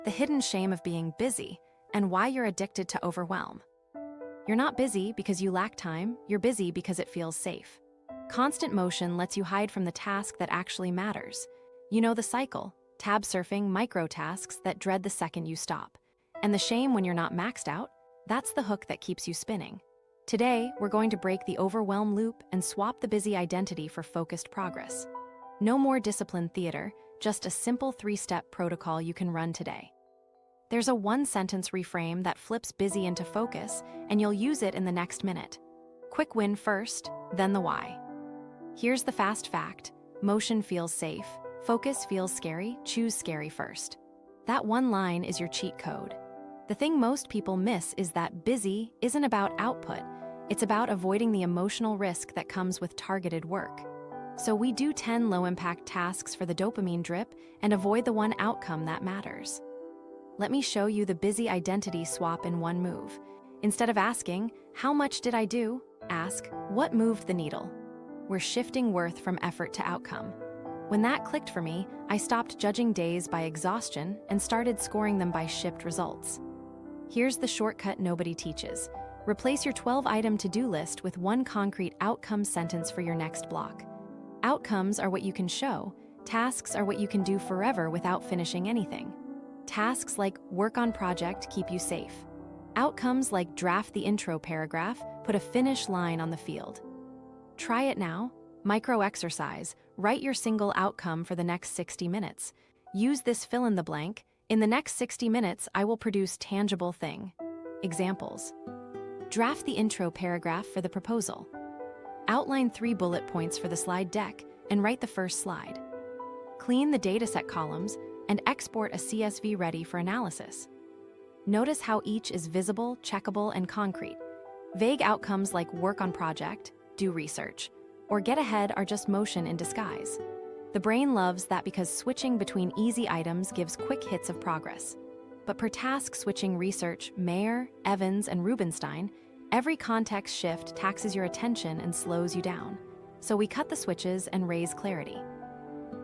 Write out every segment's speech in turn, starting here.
the hidden shame of being busy, and why you're addicted to overwhelm. You're not busy because you lack time, you're busy because it feels safe. Constant motion lets you hide from the task that actually matters. You know the cycle: tab surfing, micro tasks that dread the second you stop. And the shame when you're not maxed out, that's the hook that keeps you spinning. Today, we're going to break the overwhelm loop and swap the busy identity for focused progress. No more disciplined theater, just a simple 3-step protocol you can run today. There's a 1-sentence reframe that flips busy into focus, and you'll use it in the next minute. Quick win first, then the why. Here's the fast fact: motion feels safe, focus feels scary, choose scary first. That one line is your cheat code. The thing most people miss is that busy isn't about output, it's about avoiding the emotional risk that comes with targeted work. So we do 10 low-impact tasks for the dopamine drip and avoid the one outcome that matters. Let me show you the busy identity swap in one move. Instead of asking, "How much did I do?" ask, "What moved the needle?" We're shifting worth from effort to outcome. When that clicked for me, I stopped judging days by exhaustion and started scoring them by shipped results. Here's the shortcut nobody teaches. Replace your 12-item to-do list with one concrete outcome sentence for your next block. Outcomes are what you can show. Tasks are what you can do forever without finishing anything. Tasks like work on project keep you safe. Outcomes like draft the intro paragraph put a finish line on the field. Try it now. Micro exercise. Write your single outcome for the next 60 minutes. Use this fill in the blank. In the next 60 minutes, I will produce tangible thing. Examples. Draft the intro paragraph for the proposal. Outline 3 bullet points for the slide deck and write the first slide. Clean the dataset columns and export a CSV ready for analysis. Notice how each is visible, checkable, and concrete. Vague outcomes like work on project, do research, or get ahead are just motion in disguise. The brain loves that because switching between easy items gives quick hits of progress. But per task switching research, Mayer, Evans, and Rubinstein, every context shift taxes your attention and slows you down. So we cut the switches and raise clarity.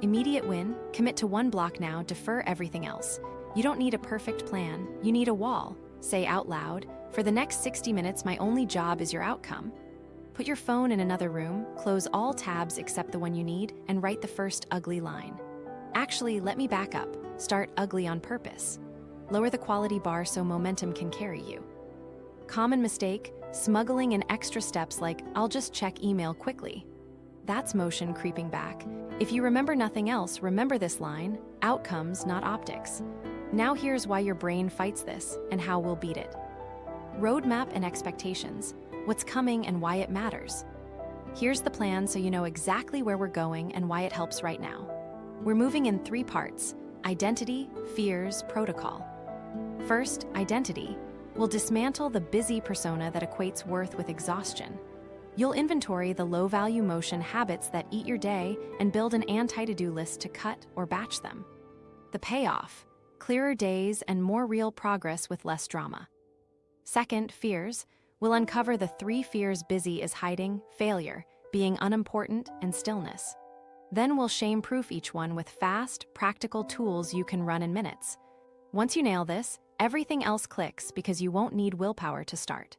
Immediate win: commit to one block now, defer everything else. You don't need a perfect plan, you need a wall. Say out loud, "For the next 60 minutes, my only job is your outcome." Put your phone in another room, close all tabs except the one you need, and write the first ugly line. Actually, let me back up. Start ugly on purpose. Lower the quality bar so momentum can carry you. Common mistake: smuggling in extra steps like, "I'll just check email quickly." That's motion creeping back. If you remember nothing else, remember this line: outcomes, not optics. Now here's why your brain fights this and how we'll beat it. Roadmap and expectations. What's coming and why it matters. Here's the plan so you know exactly where we're going and why it helps right now. We're moving in 3 parts: identity, fears, protocol. First, identity. We'll dismantle the busy persona that equates worth with exhaustion. You'll inventory the low-value motion habits that eat your day and build an anti-to-do list to cut or batch them. The payoff: clearer days and more real progress with less drama. Second, fears. We'll uncover the 3 fears busy is hiding: failure, being unimportant, and stillness. Then we'll shame-proof each one with fast, practical tools you can run in minutes. Once you nail this, everything else clicks because you won't need willpower to start.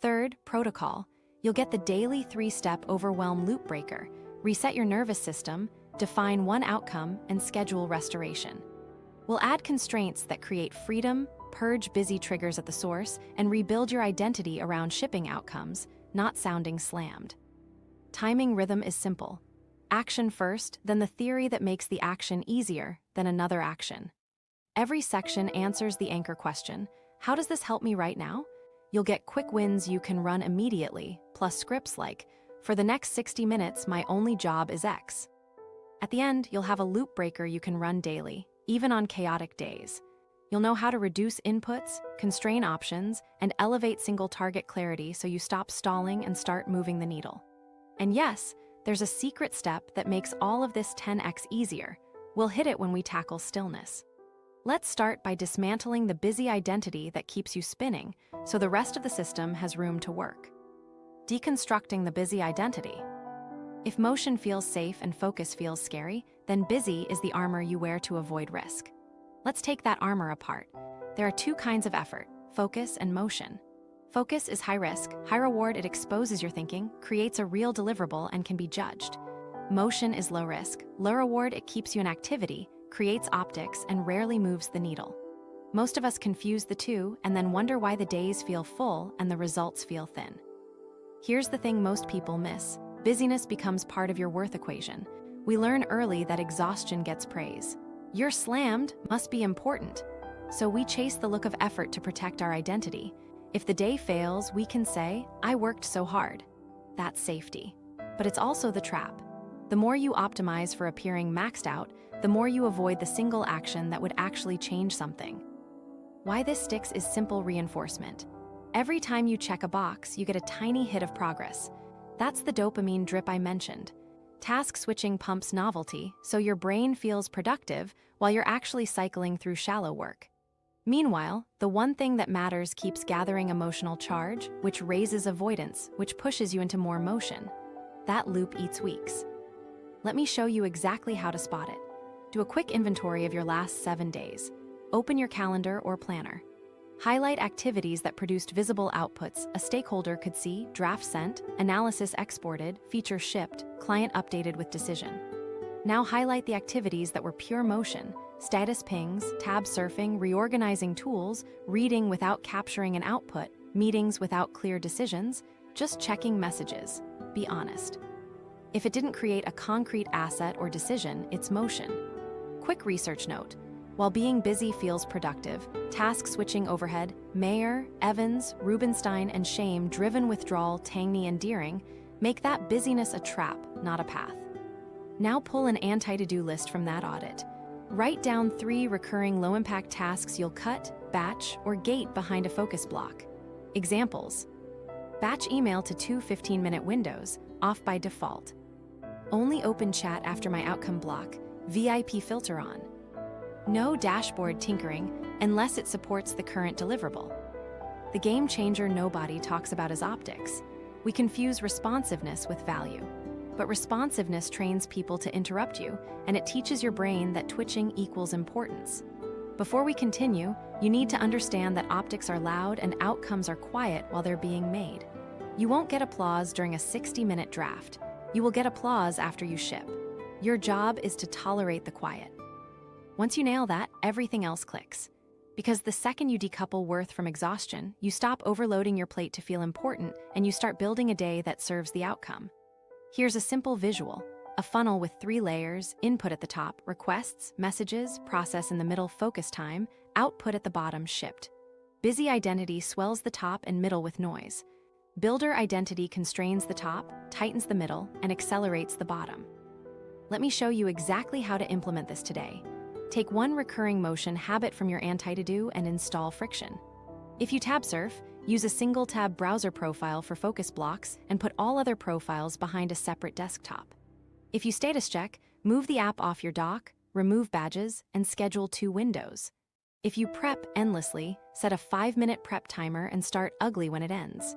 Third, protocol. You'll get the daily 3-step overwhelm loop breaker. Reset your nervous system, define one outcome, and schedule restoration. We'll add constraints that create freedom, purge busy triggers at the source, and rebuild your identity around shipping outcomes, not sounding slammed. Timing rhythm is simple. Action first, then the theory that makes the action easier, then another action. Every section answers the anchor question: how does this help me right now? You'll get quick wins you can run immediately, plus scripts like, "For the next 60 minutes, my only job is X." At the end, you'll have a loop breaker you can run daily, even on chaotic days. You'll know how to reduce inputs, constrain options, and elevate single target clarity so you stop stalling and start moving the needle. And yes, there's a secret step that makes all of this 10x easier. We'll hit it when we tackle stillness. Let's start by dismantling the busy identity that keeps you spinning so the rest of the system has room to work. Deconstructing the busy identity. If motion feels safe and focus feels scary, then busy is the armor you wear to avoid risk. Let's take that armor apart. There are two kinds of effort: focus and motion. Focus is high risk, high reward. It exposes your thinking, creates a real deliverable, and can be judged. Motion is low risk, low reward. It keeps you in activity, creates optics, and rarely moves the needle. Most of us confuse the two and then wonder why the days feel full and the results feel thin. Here's the thing most people miss: busyness becomes part of your worth equation. We learn early that exhaustion gets praise. You're slammed, must be important. So we chase the look of effort to protect our identity. If the day fails, we can say, "I worked so hard." That's safety. But it's also the trap. The more you optimize for appearing maxed out, the more you avoid the single action that would actually change something. Why this sticks is simple reinforcement. Every time you check a box, you get a tiny hit of progress. That's the dopamine drip I mentioned. Task switching pumps novelty, so your brain feels productive while you're actually cycling through shallow work. Meanwhile, the one thing that matters keeps gathering emotional charge, which raises avoidance, which pushes you into more motion. That loop eats weeks. Let me show you exactly how to spot it. Do a quick inventory of your last 7 days. Open your calendar or planner. Highlight activities that produced visible outputs a stakeholder could see: draft sent, analysis exported, feature shipped, client updated with decision. Now highlight the activities that were pure motion: status pings, tab surfing, reorganizing tools, reading without capturing an output, meetings without clear decisions, just checking messages. Be honest. If it didn't create a concrete asset or decision, it's motion. Quick research note: while being busy feels productive, task switching overhead, Mayer, Evans, Rubenstein, and shame-driven withdrawal, Tangney and Deering, make that busyness a trap, not a path. Now pull an anti-to-do list from that audit. Write down 3 recurring low-impact tasks you'll cut, batch, or gate behind a focus block. Examples: batch email to 2 15-minute windows, off by default. Only open chat after my outcome block, VIP filter on. No dashboard tinkering unless it supports the current deliverable. The game changer nobody talks about is optics. We confuse responsiveness with value. But responsiveness trains people to interrupt you, and it teaches your brain that twitching equals importance. Before we continue, you need to understand that optics are loud and outcomes are quiet while they're being made. You won't get applause during a 60-minute draft. You will get applause after you ship. Your job is to tolerate the quiet. Once you nail that, everything else clicks. Because the second you decouple worth from exhaustion, you stop overloading your plate to feel important, and you start building a day that serves the outcome. Here's a simple visual: a funnel with 3 layers: input at the top, requests, messages, process in the middle, focus time, output at the bottom, shipped. Busy identity swells the top and middle with noise. Builder identity constrains the top, tightens the middle, and accelerates the bottom. Let me show you exactly how to implement this today. Take one recurring motion habit from your anti-to-do and install friction. If you tab surf, use a single tab browser profile for focus blocks and put all other profiles behind a separate desktop. If you status check, move the app off your dock, remove badges, and schedule 2 windows. If you prep endlessly, set a 5-minute prep timer and start ugly when it ends.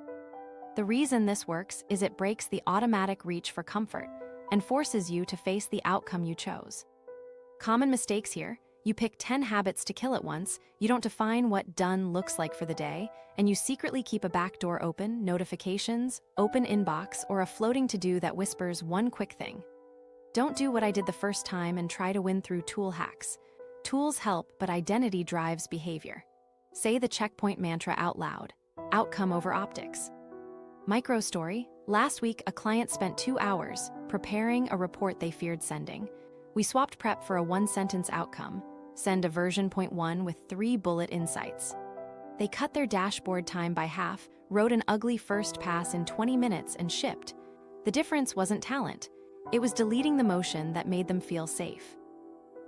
The reason this works is it breaks the automatic reach for comfort and forces you to face the outcome you chose. Common mistakes here: you pick 10 habits to kill at once, you don't define what done looks like for the day, and you secretly keep a back door open, notifications, open inbox, or a floating to-do that whispers one quick thing. Don't do what I did the first time and try to win through tool hacks. Tools help, but identity drives behavior. Say the checkpoint mantra out loud: outcome over optics. Micro story: last week, a client spent 2 hours preparing a report they feared sending. We swapped prep for a 1-sentence outcome: send a version 0.1 with 3 bullet insights. They cut their dashboard time by half, wrote an ugly first pass in 20 minutes, and shipped. The difference wasn't talent. It was deleting the motion that made them feel safe.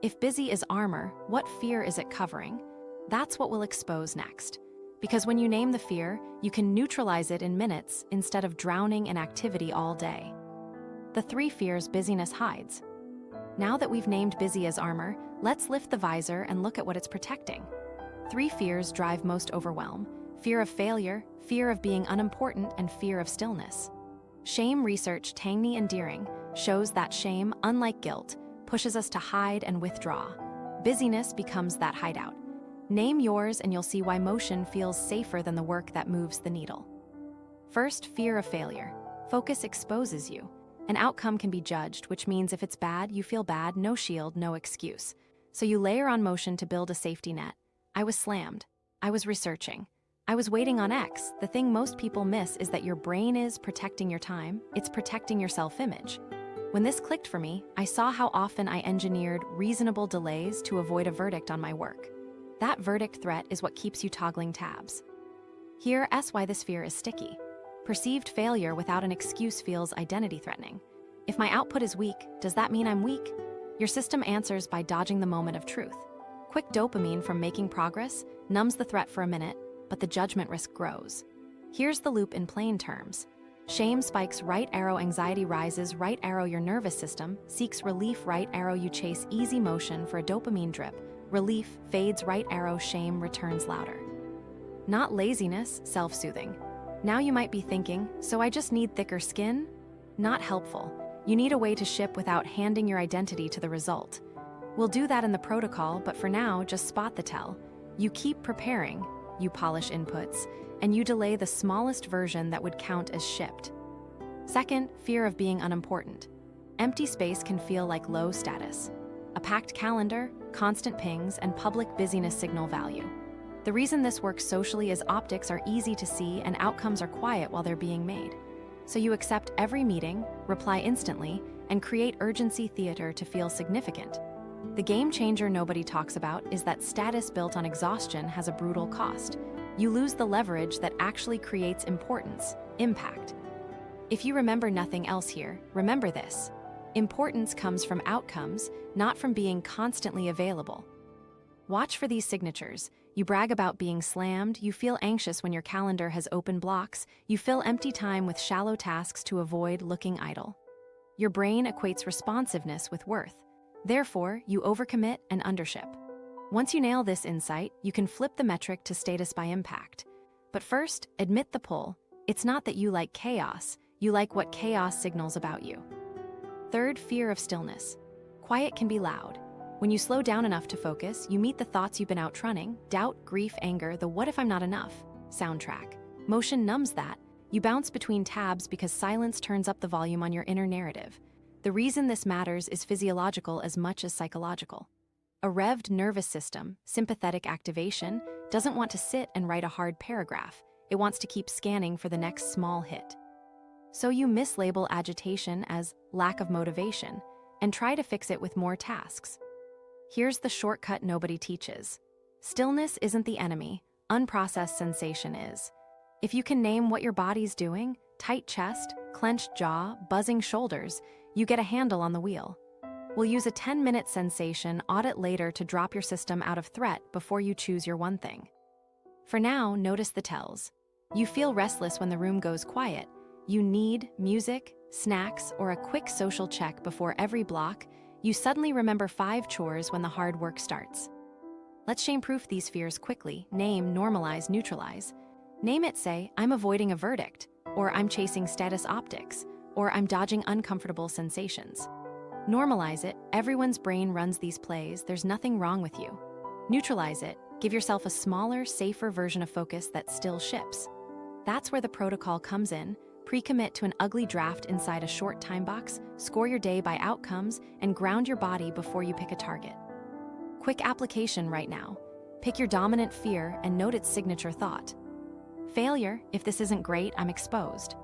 If busy is armor, what fear is it covering? That's what we'll expose next. Because when you name the fear, you can neutralize it in minutes instead of drowning in activity all day. The 3 fears busyness hides. Now that we've named busy as armor, let's lift the visor and look at what it's protecting. 3 fears drive most overwhelm: fear of failure, fear of being unimportant, and fear of stillness. Shame research, Tangney and Deering, shows that shame, unlike guilt, pushes us to hide and withdraw. Busyness becomes that hideout. Name yours and you'll see why motion feels safer than the work that moves the needle. First, fear of failure. Focus exposes you. An outcome can be judged, which means if it's bad, you feel bad, no shield, no excuse. So you layer on motion to build a safety net. I was slammed. I was researching. I was waiting on X. The thing most people miss is that your brain is protecting your time. It's protecting your self-image. When this clicked for me, I saw how often I engineered reasonable delays to avoid a verdict on my work. That verdict threat is what keeps you toggling tabs. Here's why this fear is sticky. Perceived failure without an excuse feels identity-threatening. If my output is weak, does that mean I'm weak? Your system answers by dodging the moment of truth. Quick dopamine from making progress numbs the threat for a minute, but the judgment risk grows. Here's the loop in plain terms. Shame spikes, right arrow, anxiety rises, right arrow, your nervous system seeks relief, right arrow, you chase easy motion for a dopamine drip. Relief fades, right arrow, shame returns louder. Not laziness, self-soothing. Now you might be thinking, so I just need thicker skin? Not helpful. You need a way to ship without handing your identity to the result. We'll do that in the protocol, but for now, just spot the tell. You keep preparing, you polish inputs, and you delay the smallest version that would count as shipped. Second, fear of being unimportant. Empty space can feel like low status. A packed calendar, constant pings, and public busyness signal value. The reason this works socially is optics are easy to see and outcomes are quiet while they're being made. So you accept every meeting, reply instantly, and create urgency theater to feel significant. The game changer nobody talks about is that status built on exhaustion has a brutal cost. You lose the leverage that actually creates importance, impact. If you remember nothing else here, remember this. Importance comes from outcomes, not from being constantly available. Watch for these signatures. You brag about being slammed, you feel anxious when your calendar has open blocks, you fill empty time with shallow tasks to avoid looking idle. Your brain equates responsiveness with worth. Therefore, you overcommit and undership. Once you nail this insight, you can flip the metric to status by impact. But first, admit the pull. It's not that you like chaos, you like what chaos signals about you. Third, fear of stillness. Quiet can be loud. When you slow down enough to focus, you meet the thoughts you've been outrunning, doubt, grief, anger, the what if I'm not enough soundtrack. Motion numbs that. You bounce between tabs because silence turns up the volume on your inner narrative. The reason this matters is physiological as much as psychological. A revved nervous system, sympathetic activation, doesn't want to sit and write a hard paragraph. It wants to keep scanning for the next small hit. So you mislabel agitation as lack of motivation and try to fix it with more tasks. Here's the shortcut nobody teaches. Stillness isn't the enemy, unprocessed sensation is. If you can name what your body's doing, tight chest, clenched jaw, buzzing shoulders, you get a handle on the wheel. We'll use a 10-minute sensation audit later to drop your system out of threat before you choose your one thing. For now, notice the tells. You feel restless when the room goes quiet. You need music, snacks, or a quick social check before every block. You suddenly remember 5 chores when the hard work starts. Let's shame-proof these fears quickly. Name, normalize, neutralize. Name it, say, I'm avoiding a verdict, or I'm chasing status optics, or I'm dodging uncomfortable sensations. Normalize it, everyone's brain runs these plays, there's nothing wrong with you. Neutralize it, give yourself a smaller, safer version of focus that still ships. That's where the protocol comes in. Pre-commit to an ugly draft inside a short time box, score your day by outcomes, and ground your body before you pick a target. Quick application right now. Pick your dominant fear and note its signature thought. Failure, if this isn't great, I'm exposed.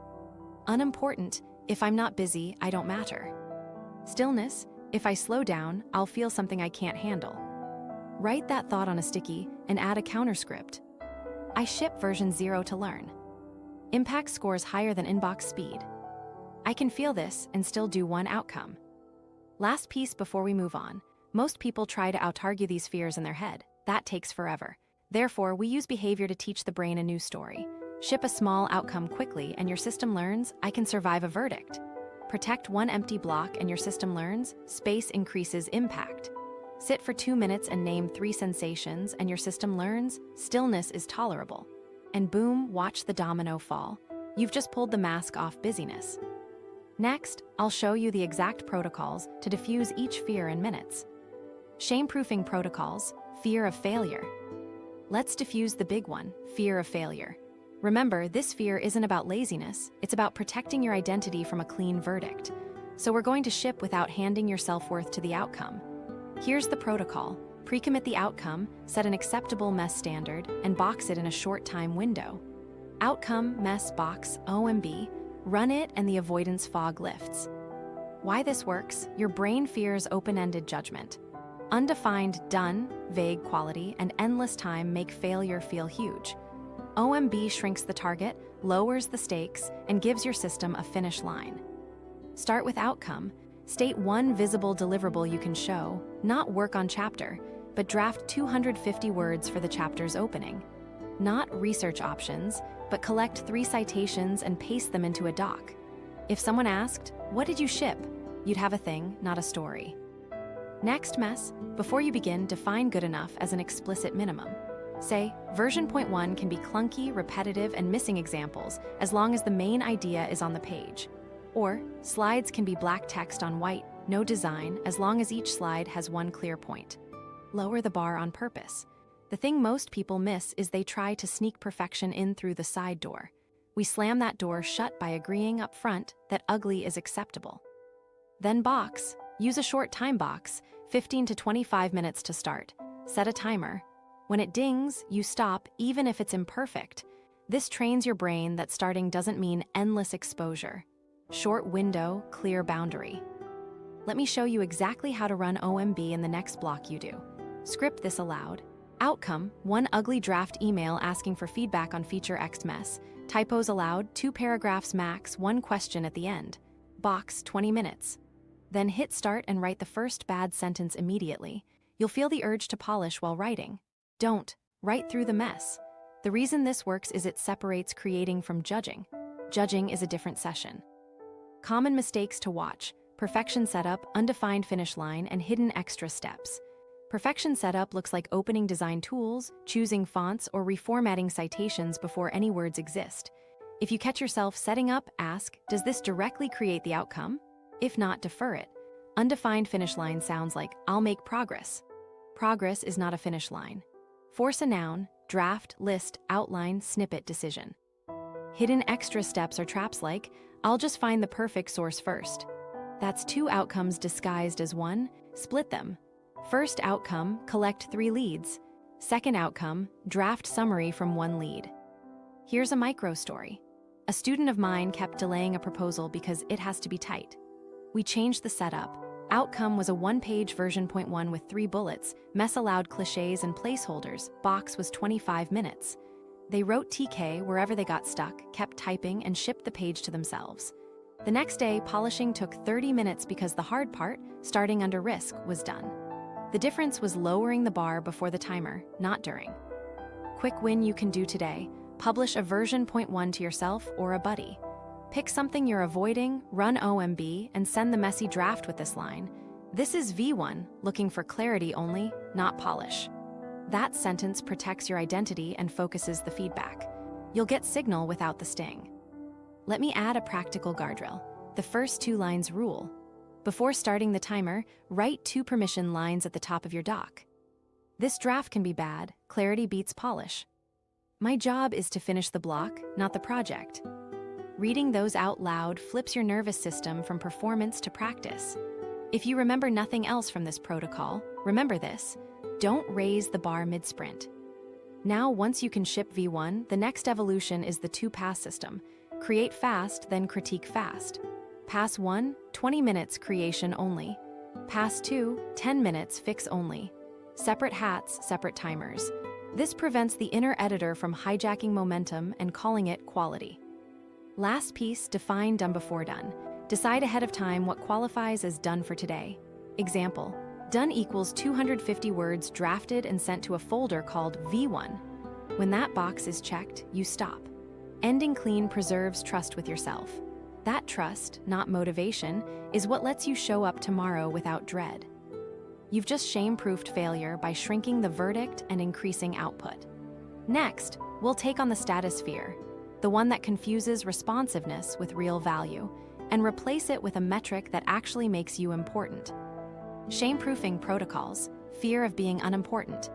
Unimportant, if I'm not busy, I don't matter. Stillness, if I slow down, I'll feel something I can't handle. Write that thought on a sticky and add a counterscript. I ship version 0 to learn. Impact scores higher than inbox speed. I can feel this and still do one outcome. Last piece before we move on. Most people try to out-argue these fears in their head. That takes forever. Therefore, we use behavior to teach the brain a new story. Ship a small outcome quickly and your system learns, I can survive a verdict. Protect one empty block and your system learns, space increases impact. Sit for 2 minutes and name 3 sensations and your system learns, stillness is tolerable. And boom, watch the domino fall. You've just pulled the mask off busyness. Next, I'll show you the exact protocols to diffuse each fear in minutes. Shame-proofing protocols, fear of failure. Let's diffuse the big one, fear of failure. Remember, this fear isn't about laziness, it's about protecting your identity from a clean verdict. So we're going to ship without handing your self-worth to the outcome. Here's the protocol. Pre-commit the outcome, set an acceptable mess standard, and box it in a short time window. Outcome, mess, box, OMB, run it and the avoidance fog lifts. Why this works? Your brain fears open-ended judgment. Undefined done, vague quality, and endless time make failure feel huge. OMB shrinks the target, lowers the stakes, and gives your system a finish line. Start with outcome. State one visible deliverable you can show, not work on chapter, but draft 250 words for the chapter's opening. Not research options, but collect 3 citations and paste them into a doc. If someone asked, "What did you ship?" you'd have a thing, not a story. Next, mess. Before you begin, define good enough as an explicit minimum. Say, version 0.1 can be clunky, repetitive, and missing examples as long as the main idea is on the page. Or, slides can be black text on white, no design, as long as each slide has one clear point. Lower the bar on purpose. The thing most people miss is they try to sneak perfection in through the side door. We slam that door shut by agreeing up front that ugly is acceptable. Then box. Use a short time box, 15 to 25 minutes to start. Set a timer. When it dings, you stop, even if it's imperfect. This trains your brain that starting doesn't mean endless exposure. Short window, clear boundary. Let me show you exactly how to run OMB in the next block you do. Script this aloud. Outcome, 1 ugly draft email asking for feedback on feature X mess. Typos allowed, 2 paragraphs max, 1 question at the end. Box, 20 minutes. Then hit start and write the first bad sentence immediately. You'll feel the urge to polish while writing. Don't. Write through the mess. The reason this works is it separates creating from judging. Judging is a different session. Common mistakes to watch: perfection setup, undefined finish line, and hidden extra steps. Perfection setup looks like opening design tools, choosing fonts, or reformatting citations before any words exist. If you catch yourself setting up, ask, does this directly create the outcome? If not, defer it. Undefined finish line sounds like, I'll make progress. Progress is not a finish line. Force a noun, draft, list, outline, snippet, decision. Hidden extra steps are traps like, I'll just find the perfect source first. That's 2 outcomes disguised as 1, split them. First outcome, collect 3 leads. Second outcome, draft summary from 1 lead. Here's a micro story. A student of mine kept delaying a proposal because it has to be tight. We changed the setup. Outcome was a 1-page version 0.1 with 3 bullets, mess allowed cliches and placeholders, box was 25 minutes. They wrote TK wherever they got stuck, kept typing, and shipped the page to themselves. The next day, polishing took 30 minutes because the hard part, starting under risk, was done. The difference was lowering the bar before the timer, not during. Quick win you can do today: publish a version 0.1 to yourself or a buddy. Pick something you're avoiding, run OMB, and send the messy draft with this line. This is V1, looking for clarity only, not polish. That sentence protects your identity and focuses the feedback. You'll get signal without the sting. Let me add a practical guardrail. The first 2 lines rule. Before starting the timer, write 2 permission lines at the top of your doc. This draft can be bad, clarity beats polish. My job is to finish the block, not the project. Reading those out loud flips your nervous system from performance to practice. If you remember nothing else from this protocol, remember this: don't raise the bar mid-sprint. Now, once you can ship V1, the next evolution is the 2-pass system. Create fast, then critique fast. Pass 1, 20 minutes creation only. Pass 2, 10 minutes fix only. Separate hats, separate timers. This prevents the inner editor from hijacking momentum and calling it quality. Last piece, define done before done. Decide ahead of time what qualifies as done for today. Example, done equals 250 words drafted and sent to a folder called V1. When that box is checked, you stop. Ending clean preserves trust with yourself. That trust, not motivation, is what lets you show up tomorrow without dread. You've just shame-proofed failure by shrinking the verdict and increasing output. Next, we'll take on the status fear, the one that confuses responsiveness with real value, and replace it with a metric that actually makes you important. Shame-proofing protocols, fear of being unimportant,